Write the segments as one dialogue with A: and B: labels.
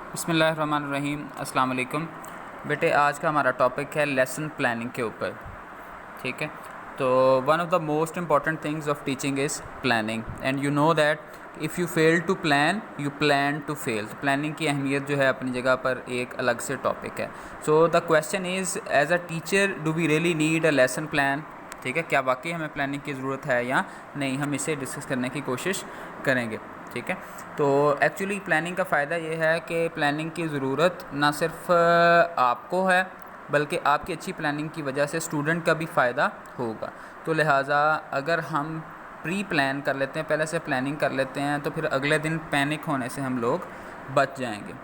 A: बिस्मिल्लाहिर्रहमानिर्रहीम। अस्सलाम वालेकुम। बेटे, आज का हमारा टॉपिक है लेसन प्लानिंग के ऊपर। ठीक है, तो one of the most important things of teaching is planning and you know that if you fail to plan you plan to fail. तो प्लानिंग की अहमियत जो है अपनी जगह पर एक अलग से टॉपिक है। So the question is, as a teacher do we really need a lesson plan? ठीक है, क्या वाकई हमें प्लानिंग की ज़रूरत है या नहीं? हम इसे डिस्कस करने की कोशिश करेंगे। ठीक है, तो एक्चुअली प्लानिंग का फ़ायदा ये है कि प्लानिंग की ज़रूरत ना सिर्फ आपको है बल्कि आपकी अच्छी प्लानिंग की वजह से स्टूडेंट का भी फ़ायदा होगा। तो लिहाजा अगर हम प्री प्लान कर लेते हैं, पहले से प्लानिंग कर लेते हैं, तो फिर अगले दिन पैनिक होने से हम लोग बच जाएंगे।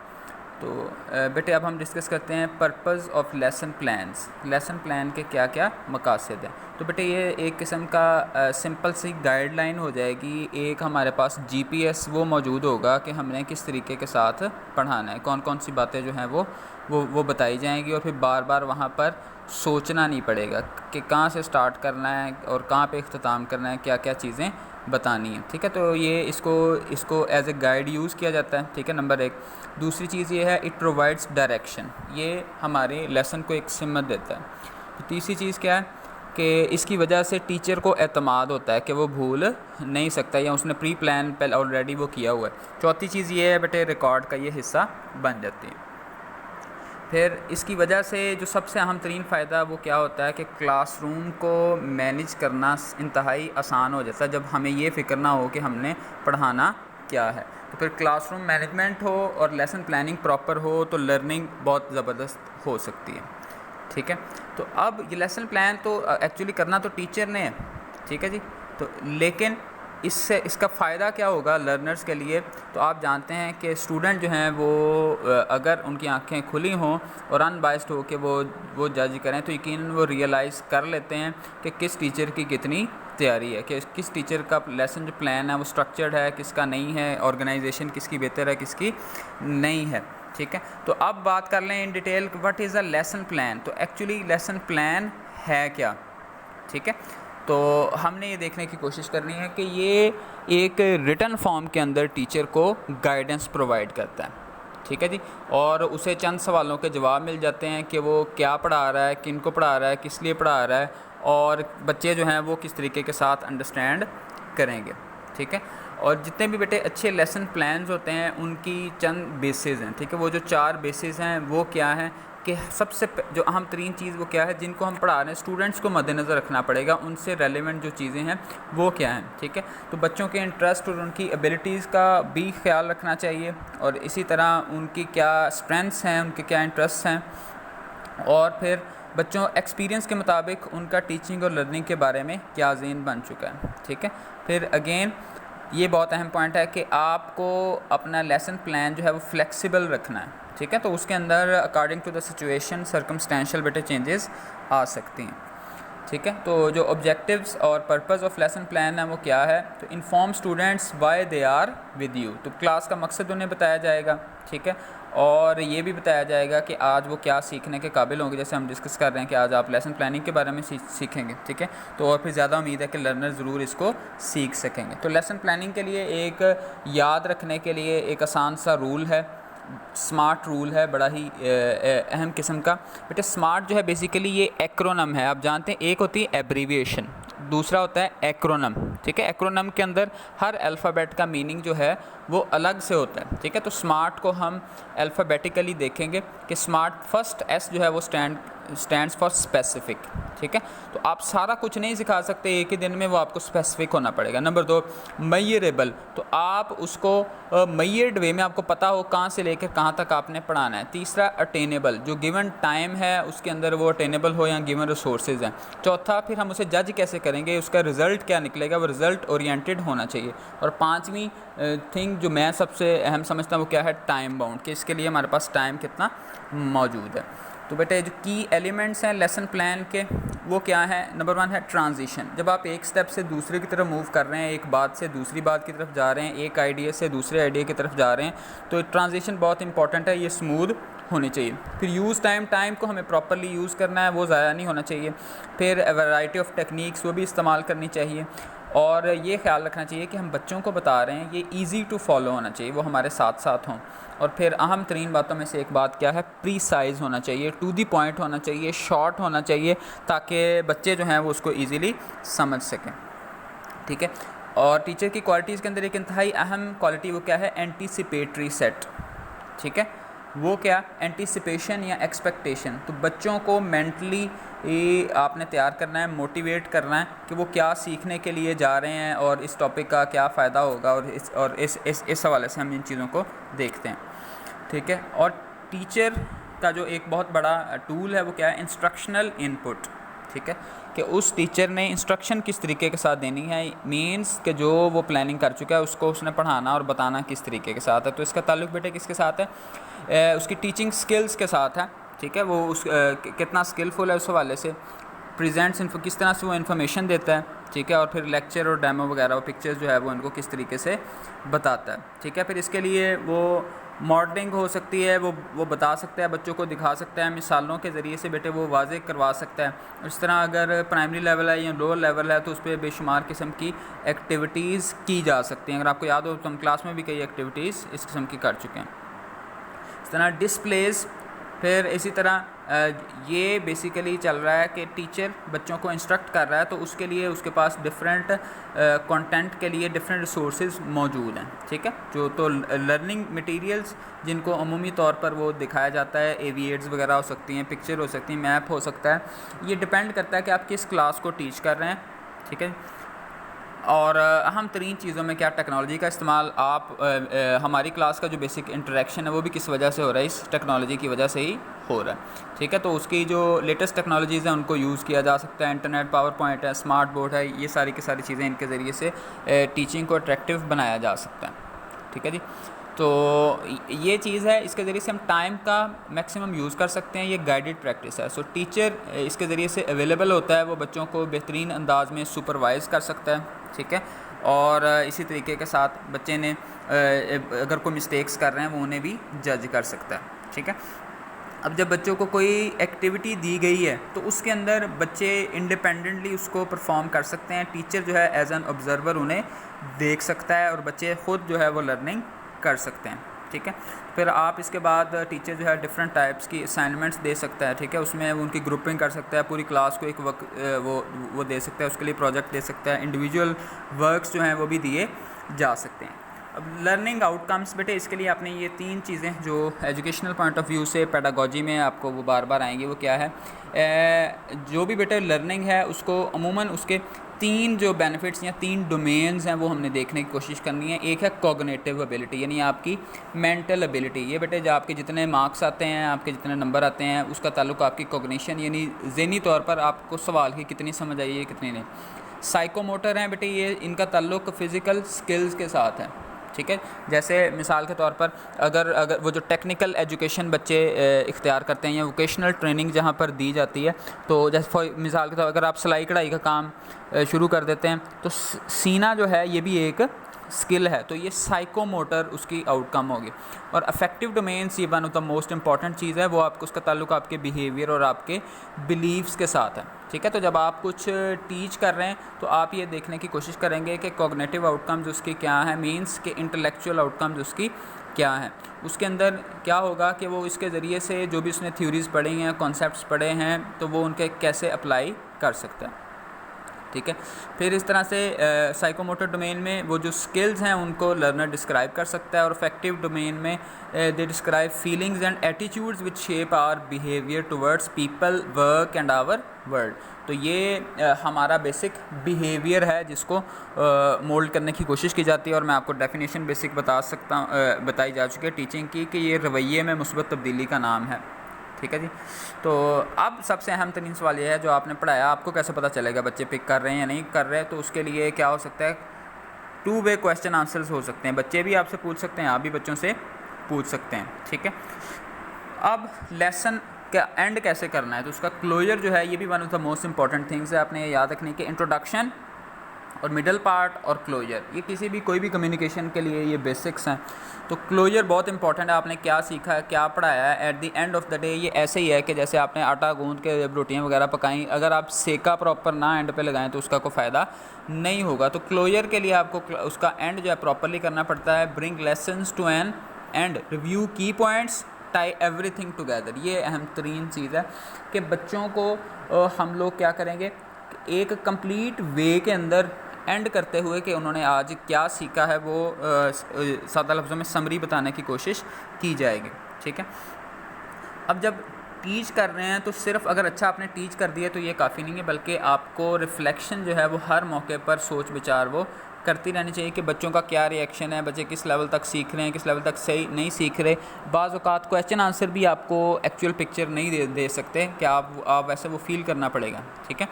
A: तो बेटे, अब हम डिस्कस करते हैं purpose of lesson plans. Lesson plan के क्या क्या मकासद हैं। तो बेटे, ये एक किस्म का सिंपल सी गाइडलाइन हो जाएगी। एक हमारे पास जीपीएस वो मौजूद होगा कि हमने किस तरीके के साथ पढ़ाना है, कौन कौन सी बातें जो हैं वो बताई जाएंगी, और फिर बार बार वहाँ पर सोचना नहीं पड़ेगा कि कहाँ से स्टार्ट करना है और कहाँ पे इख्तिताम करना है, क्या क्या चीज़ें बतानी है। ठीक है, तो ये इसको एज ए गाइड यूज़ किया जाता है। ठीक है, नंबर एक। दूसरी चीज़ ये है, इट प्रोवाइड्स डायरेक्शन। ये हमारे लेसन को एक सिमत देता है। तो तीसरी चीज़ क्या है कि इसकी वजह से टीचर को एतमाद होता है कि वो भूल नहीं सकता या उसने प्री प्लान पहले ऑलरेडी वो किया हुआ है। चौथी चीज़ ये है बेटे, रिकॉर्ड का ये हिस्सा बन जाती है। फिर इसकी वजह से जो सबसे अहम तरीन फ़ायदा वो क्या होता है कि क्लासरूम को मैनेज करना इंतहाई आसान हो जाता है जब हमें ये फ़िक्र ना हो कि हमने पढ़ाना क्या है। तो फिर क्लासरूम मैनेजमेंट हो और लेसन प्लानिंग प्रॉपर हो तो लर्निंग बहुत ज़बरदस्त हो सकती है। ठीक है, तो अब ये लेसन प्लान तो एक्चुअली करना तो टीचर ने है। ठीक है जी, तो लेकिन इससे इसका फ़ायदा क्या होगा लर्नर्स के लिए? तो आप जानते हैं कि स्टूडेंट जो हैं वो अगर उनकी आंखें खुली हों और अनबाइस्ड हो के वो जज करें तो यकीनन वो रियलाइज़ कर लेते हैं कि किस टीचर की कितनी तैयारी है, कि किस टीचर का लेसन जो प्लान है वो स्ट्रक्चर्ड है, किसका नहीं है, ऑर्गेनाइजेशन किसकी बेहतर है, किसकी नहीं है। ठीक है, तो अब बात कर लें in detail, what is a lesson plan. तो एक्चुअली लेसन प्लान है क्या? ठीक है, तो हमने ये देखने की कोशिश करनी है कि ये एक रिटन फॉर्म के अंदर टीचर को गाइडेंस प्रोवाइड करता है। ठीक है जी, और उसे चंद सवालों के जवाब मिल जाते हैं कि वो क्या पढ़ा रहा है, किन को पढ़ा रहा है, किस लिए पढ़ा रहा है, और बच्चे जो हैं वो किस तरीके के साथ अंडरस्टैंड करेंगे। ठीक है, और जितने भी बेटे अच्छे लेसन प्लान्स होते हैं उनकी चंद बेसिस हैं। ठीक है, वो जो 4 बेसिस हैं वो क्या हैं कि सबसे जो अहम तरीन चीज़ वो क्या है जिनको हम पढ़ा रहे हैं स्टूडेंट्स को मद्देनज़र रखना पड़ेगा, उनसे रेलेवेंट जो चीज़ें हैं वो क्या हैं। ठीक है, तो बच्चों के इंटरेस्ट और उनकी एबिलिटीज़ का भी ख्याल रखना चाहिए, और इसी तरह उनकी क्या स्ट्रेंथ्स हैं, उनके क्या इंटरेस्ट हैं, और फिर बच्चों एक्सपीरियंस के मुताबिक उनका टीचिंग और लर्निंग के बारे में क्या ज़हन बन चुका है। ठीक है, फिर अगेन ये बहुत अहम पॉइंट है कि आपको अपना लेसन प्लान जो है वो फ्लेक्सिबल रखना है। ठीक है, तो उसके अंदर according to the situation circumstantial बेटे चेंजेस आ सकती हैं। ठीक है, तो जो ऑब्जेक्टिव्स और पर्पस ऑफ लेसन प्लान है वो क्या है? तो inform students why they are with you. तो क्लास का मकसद उन्हें बताया जाएगा। ठीक है, और ये भी बताया जाएगा कि आज वो क्या सीखने के काबिल होंगे। जैसे हम डिस्कस कर रहे हैं कि आज आप लेसन प्लानिंग के बारे में सीखेंगे। ठीक है, तो और फिर ज़्यादा उम्मीद है कि लर्नर ज़रूर इसको सीख सकेंगे। तो लेसन प्लानिंग के लिए एक याद रखने के लिए एक आसान सा रूल है, स्मार्ट रूल है, बड़ा ही अहम किस्म का। बेटे, स्मार्ट जो है बेसिकली ये एक्रोनम है। आप जानते हैं एक होती है एब्रीविएशन, दूसरा होता है एक्रोनम। ठीक है, एक्रोनम के अंदर हर अल्फ़ाबेट का मीनिंग जो है वो अलग से होता है। ठीक है, तो स्मार्ट को हम अल्फ़ाबेटिकली देखेंगे कि स्मार्ट फर्स्ट एस जो है वो स्टैंड्स फॉर स्पेसिफिक। ठीक है, तो आप सारा कुछ नहीं सिखा सकते एक ही दिन में, वो आपको स्पेसिफिक होना पड़ेगा। नंबर 2 मेयरेबल, तो आप उसको मेयर्ड वे में आपको पता हो कहाँ से लेकर कहाँ तक आपने पढ़ाना है। तीसरा अटेनेबल, जो गिवन टाइम है उसके अंदर वो अटेनेबल हो या गिवन रिसोर्सेज हैं। चौथा, फिर हम उसे जज कैसे करेंगे, उसका रिज़ल्ट क्या निकलेगा, वो रिज़ल्ट ओरिएंटेड होना चाहिए। और पाँचवीं थिंग जो मैं सबसे अहम समझता हूँ वो क्या है, टाइम बाउंड, कि इसके लिए हमारे पास टाइम कितना मौजूद है। तो बेटे, जो की एलिमेंट्स हैं लेसन प्लान के वो क्या है? नंबर 1 है ट्रांजिशन। जब आप एक स्टेप से दूसरे की तरफ मूव कर रहे हैं, एक बात से दूसरी बात की तरफ जा रहे हैं, एक आइडिया से दूसरे आइडिया की तरफ जा रहे हैं, तो ट्रांजिशन बहुत इंपॉर्टेंट है, ये स्मूथ होनी चाहिए। फिर यूज़ टाइम को हमें प्रॉपरली यूज़ करना है, वो ज़ाया नहीं होना चाहिए। फिर वैरायटी ऑफ टेक्निक्स वो भी इस्तेमाल करनी चाहिए। और ये ख्याल रखना चाहिए कि हम बच्चों को बता रहे हैं ये ईज़ी टू फॉलो होना चाहिए, वो हमारे साथ साथ हों। और फिर अहम तरीन बातों में से एक बात क्या है, प्रीसाइज होना चाहिए, टू दी पॉइंट होना चाहिए, शॉर्ट होना चाहिए, ताकि बच्चे जो हैं वो उसको ईज़िली समझ सकें। ठीक है। और टीचर की क्वालिटीज़ के अंदर एक इंतहाई अहम क्वालिटी वो क्या है, एंटीसिपेटरी सेट। ठीक है, वो क्या, एंटीसिपेशन या एक्सपेक्टेशन। तो बच्चों को मेंटली आपने तैयार करना है, मोटिवेट करना है कि वो क्या सीखने के लिए जा रहे हैं और इस टॉपिक का क्या फ़ायदा होगा, और इस हवाले से हम इन चीज़ों को देखते हैं। ठीक है। और टीचर का जो एक बहुत बड़ा टूल है वो क्या है, इंस्ट्रक्शनल इनपुट। ठीक है, कि उस टीचर ने इंस्ट्रक्शन किस तरीके के साथ देनी है, मीन्स कि जो वो प्लानिंग कर चुका है उसको उसने पढ़ाना और बताना किस तरीके के साथ है। तो इसका ताल्लुक बेटे किसके साथ है, उसकी टीचिंग स्किल्स के साथ है। ठीक है, वो उस कितना स्किलफुल है उस हवाले से, प्रेजेंट्स इन्फो किस तरह से वो इन्फॉर्मेशन देता है। ठीक है, और फिर लेक्चर और डेमो वगैरह, वो पिक्चर्स जो है वो उनको किस तरीके से बताता है। ठीक है, फिर इसके लिए वो मॉडलिंग हो सकती है, वो बता सकता है, बच्चों को दिखा सकता है, मिसालों के ज़रिए से बेटे वो वाज़े करवा सकता है। इस तरह अगर प्राइमरी लेवल है या लोअर लेवल है तो उस पर बेशुमार किस्म की एक्टिविटीज़ की जा सकती हैं। अगर आपको याद हो तो हम क्लास में भी कई एक्टिविटीज़ इस किस्म की कर चुके हैं। इस तरह डिस्प्लेज़, फिर इसी तरह ये बेसिकली चल रहा है कि टीचर बच्चों को इंस्ट्रक्ट कर रहा है तो उसके लिए उसके पास डिफरेंट कंटेंट के लिए डिफरेंट रिसोर्सेज मौजूद हैं। ठीक है, जो तो लर्निंग मटेरियल्स जिनको अमूमी तौर पर वो दिखाया जाता है, एविएट्स वगैरह हो सकती हैं, पिक्चर हो सकती हैं, मैप हो सकता है। ये डिपेंड करता है कि आप किस क्लास को टीच कर रहे हैं। ठीक है, और अहम तरीन चीज़ों में क्या, टेक्नोलॉजी का इस्तेमाल। आप हमारी क्लास का जो बेसिक इंटरेक्शन है वो भी किस वजह से हो रहा है, इस टेक्नोलॉजी की वजह से ही हो रहा है। ठीक है, तो उसकी जो लेटेस्ट टेक्नोलॉजीज़ हैं उनको यूज़ किया जा सकता है, इंटरनेट, पावर पॉइंट है, स्मार्ट बोर्ड है, ये सारी की सारी चीज़ें इनके ज़रिए से टीचिंग को अट्रैक्टिव बनाया जा सकता है। ठीक है जी, तो ये चीज़ है, इसके ज़रिए से हम टाइम का मैक्सिमम यूज़ कर सकते हैं। ये गाइडेड प्रैक्टिस है। सो टीचर इसके ज़रिए से अवेलेबल होता है, वो बच्चों को बेहतरीन अंदाज में सुपरवाइज़ कर सकता है। ठीक है, और इसी तरीके के साथ बच्चे ने अगर कोई मिस्टेक्स कर रहे हैं वो उन्हें भी जज कर सकता है। ठीक है, अब जब बच्चों को कोई एक्टिविटी दी गई है तो उसके अंदर बच्चे इंडिपेंडेंटली उसको परफॉर्म कर सकते हैं। टीचर जो है एज एन ऑब्जर्वर उन्हें देख सकता है और बच्चे ख़ुद जो है वो लर्निंग कर सकते हैं। ठीक है, फिर आप इसके बाद टीचर जो है डिफरेंट टाइप्स की असाइनमेंट्स दे सकता है। ठीक है, उसमें उनकी ग्रुपिंग कर सकता है, पूरी क्लास को एक वक्त वो दे सकता है, उसके लिए प्रोजेक्ट दे सकता है, इंडिविजुअल वर्क्स जो हैं वो भी दिए जा सकते हैं। अब लर्निंग आउटकम्स बेटे, इसके लिए आपने ये 3 चीज़ें जो एजुकेशनल पॉइंट ऑफ व्यू से पेडागोजी में आपको वो बार बार आएंगी, वो क्या है, जो भी बेटे लर्निंग है उसको अमूमन उसके 3 जो बेनिफिट्स या 3 डोमेन्स हैं वो हमने देखने की कोशिश करनी है। एक है कॉग्निटिव एबिलिटी, यानी आपकी मेंटल एबिलिटी। ये बेटे जो आपके जितने मार्क्स आते हैं, आपके जितने नंबर आते हैं, उसका ताल्लुक आपकी कॉग्निशन यानी ज़हनी तौर पर आपको सवाल की कितनी समझ आई है, कितनी नहीं। साइकोमोटर हैं बेटे, ये इनका ताल्लुक फ़िज़िकल स्किल्स के साथ है। ठीक है, जैसे मिसाल के तौर पर अगर वो जो टेक्निकल एजुकेशन बच्चे इख्तियार करते हैं या वोकेशनल ट्रेनिंग जहाँ पर दी जाती है, तो जैसे मिसाल के तौर पर अगर आप सिलाई कढ़ाई का काम शुरू कर देते हैं तो सीना जो है ये भी एक स्किल है, तो ये साइकोमोटर उसकी आउटकम होगी। और अफेक्टिव डोमेन्स, ये one of the most important चीज़ है, वो आपको उसका ताल्लुक आपके बिहेवियर और आपके बिलीव्स के साथ है। ठीक है, तो जब आप कुछ टीच कर रहे हैं तो आप ये देखने की कोशिश करेंगे कि कॉग्निटिव आउटकम्स उसकी क्या है, मीन्स के इंटेलेक्चुअल आउटकम्स उसकी क्या है। उसके अंदर क्या होगा कि वो इसके ज़रिए से जो भी उसने थ्योरीज़ पढ़ी हैं, कॉन्सेप्ट्स पढ़े हैं, तो वो उनके कैसे अप्लाई कर सकता है। ठीक है, फिर इस तरह से साइकोमोटर डोमेन में वो जो स्किल्स हैं उनको लर्नर डिस्क्राइब कर सकता है। और अफेक्टिव डोमेन में they describe feelings and attitudes which shape our behaviour towards people, work and our world. तो ये हमारा बेसिक बिहेवियर है जिसको मोल्ड करने की कोशिश की जाती है। और मैं आपको डेफिनेशन बेसिक बताई जा चुकी है टीचिंग की कि ये रवैये में मुस्बत तब्दीली का नाम है। ठीक है जी, तो अब सबसे अहम तरीन सवाल ये है, जो आपने पढ़ाया आपको कैसे पता चलेगा बच्चे पिक कर रहे हैं या नहीं कर रहे हैं। तो उसके लिए क्या हो सकता है, 2 वे क्वेश्चन आंसर्स हो सकते हैं। बच्चे भी आपसे पूछ सकते हैं, आप भी बच्चों से पूछ सकते हैं। ठीक है, अब लेसन का एंड कैसे करना है, तो उसका क्लोजर जो है ये भी one of the most important things है। आपने ये याद रखनी कि इंट्रोडक्शन और मिडल पार्ट और क्लोजर, ये किसी भी कोई भी कम्युनिकेशन के लिए ये बेसिक्स हैं। तो क्लोजर बहुत इंपॉर्टेंट है, आपने क्या सीखा है, क्या पढ़ाया है, at the end of the day ये ऐसे ही है कि जैसे आपने आटा गूंद के जब रोटियाँ वगैरह पकाई, अगर आप सेका प्रॉपर ना एंड पे लगाएं तो उसका कोई फ़ायदा नहीं होगा। तो क्लोजर के लिए आपको उसका एंड जो है प्रॉपरली करना पड़ता है। Bring lessons to an end, review key points, tie everything together. ये अहम तरीन चीज़ है कि बच्चों को हम लोग क्या करेंगे, एक कंप्लीट वे के अंदर एंड करते हुए कि उन्होंने आज क्या सीखा है वो सादा लफ्ज़ों में समरी बताने की कोशिश की जाएगी। ठीक है, अब जब टीच कर रहे हैं तो सिर्फ अगर अच्छा आपने टीच कर दिया तो ये काफ़ी नहीं है, बल्कि आपको रिफ़्लेक्शन जो है वो हर मौके पर सोच विचार वो करती रहनी चाहिए कि बच्चों का क्या रिएक्शन है, बच्चे किस लेवल तक सीख रहे हैं, किस लेवल तक सही नहीं सीख रहे। बाज़ औक़ात क्वेश्चन आंसर भी आपको एक्चुअल पिक्चर नहीं दे सकते कि आप वैसे वो फ़ील करना पड़ेगा। ठीक है,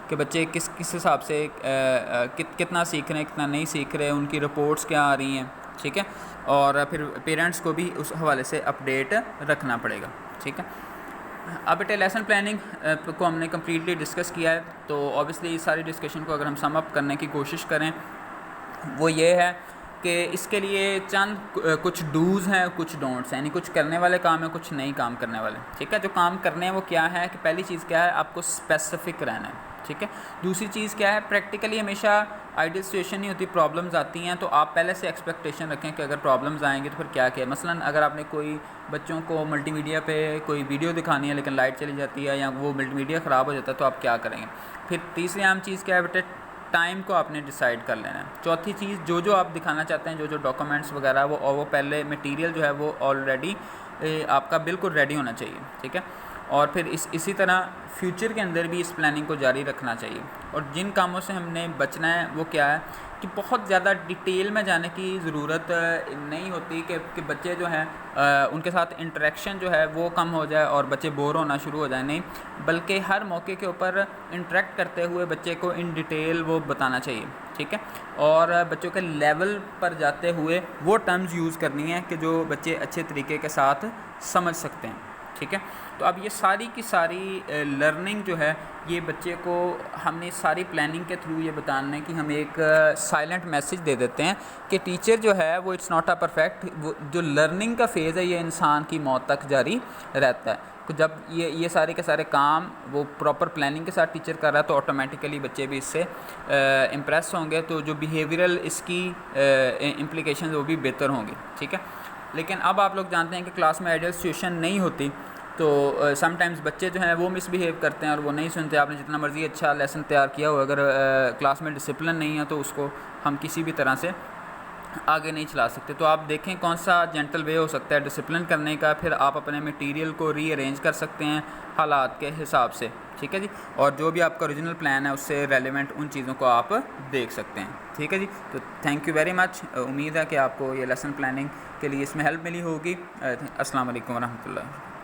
A: कि बच्चे किस हिसाब से कितना सीख रहे हैं, कितना नहीं सीख रहे, उनकी रिपोर्ट्स क्या आ रही हैं। ठीक है, और फिर पेरेंट्स को भी उस हवाले से अपडेट रखना पड़ेगा। ठीक है, अब बेटे लेसन प्लानिंग को हमने कम्प्लीटली डिस्कस किया है, तो ऑब्वियसली इस सारी डिस्कशन को अगर हम सम अप करने की कोशिश करें वो ये है कि इसके लिए चंद कुछ डूज़ हैं, कुछ डोंट्स हैं, यानी कुछ करने वाले काम हैं, कुछ नहीं काम करने वाले। ठीक है, जो काम करने हैं वो क्या है कि पहली चीज़ क्या है, आपको स्पेसिफिक रहना है। ठीक है, दूसरी चीज़ क्या है, प्रैक्टिकली हमेशा आइडियल सिचुएशन नहीं होती, प्रॉब्लम्स आती हैं, तो आप पहले से एक्सपेक्टेशन रखें कि अगर प्रॉब्लम्स आएंगी तो फिर क्या क्या। मसलन अगर आपने कोई बच्चों को मल्टीमीडिया पे कोई वीडियो दिखानी है लेकिन लाइट चली जाती है या वो मल्टीमीडिया ख़राब हो जाता है तो आप क्या करेंगे। फिर तीसरी आम चीज़ क्या है बेटे, टाइम को आपने डिसाइड कर लेना है। चौथी चीज़, जो आप दिखाना चाहते हैं, जो डॉक्यूमेंट्स वगैरह वो पहले मटेरियल जो है वो ऑलरेडी आपका बिल्कुल रेडी होना चाहिए। ठीक है, और फिर इसी तरह फ्यूचर के अंदर भी इस प्लानिंग को जारी रखना चाहिए। और जिन कामों से हमने बचना है वो क्या है कि बहुत ज़्यादा डिटेल में जाने की ज़रूरत नहीं होती कि बच्चे जो हैं उनके साथ इंटरेक्शन जो है वो कम हो जाए और बच्चे बोर होना शुरू हो जाए, नहीं, बल्कि हर मौके के ऊपर इंटरेक्ट करते हुए बच्चे को इन डिटेल वो बताना चाहिए। ठीक है, और बच्चों के लेवल पर जाते हुए वो टर्म्स यूज़ करनी है कि जो बच्चे अच्छे तरीके के साथ समझ सकते हैं। ठीक है, तो अब ये सारी की सारी लर्निंग जो है ये बच्चे को हमने सारी प्लानिंग के थ्रू ये बताना है कि हम एक साइलेंट मैसेज दे देते हैं कि टीचर जो है वो इट्स नॉट अ परफेक्ट, वो जो लर्निंग का फेज़ है ये इंसान की मौत तक जारी रहता है। तो जब ये सारे के सारे काम वो प्रॉपर प्लानिंग के साथ टीचर कर रहा है तो ऑटोमेटिकली बच्चे भी इससे इम्प्रेस होंगे, तो जो बिहेवियरल इसकी इम्प्लीकेशन वो भी बेहतर होंगी। ठीक है, लेकिन अब आप लोग जानते हैं कि क्लास में आइडियल सिचुएशन नहीं होती, तो समटाइम्स बच्चे जो हैं वो मिसबिहेव करते हैं और वो नहीं सुनते। आपने जितना मर्ज़ी अच्छा लेसन तैयार किया हो, अगर क्लास में डिसिप्लिन नहीं है तो उसको हम किसी भी तरह से आगे नहीं चला सकते। तो आप देखें कौन सा जेंटल वे हो सकता है डिसिप्लिन करने का, फिर आप अपने मटेरियल को रीअरेंज कर सकते हैं हालात के हिसाब से। ठीक है जी, और जो भी आपका ओरिजिनल प्लान है उससे रेलेवेंट उन चीज़ों को आप देख सकते हैं। ठीक है जी, तो थैंक यू वेरी मच। उम्मीद है कि आपको ये लेसन प्लानिंग के लिए इसमें हेल्प मिली होगी। अस्सलाम वालेकुम वरहमतुल्लाह।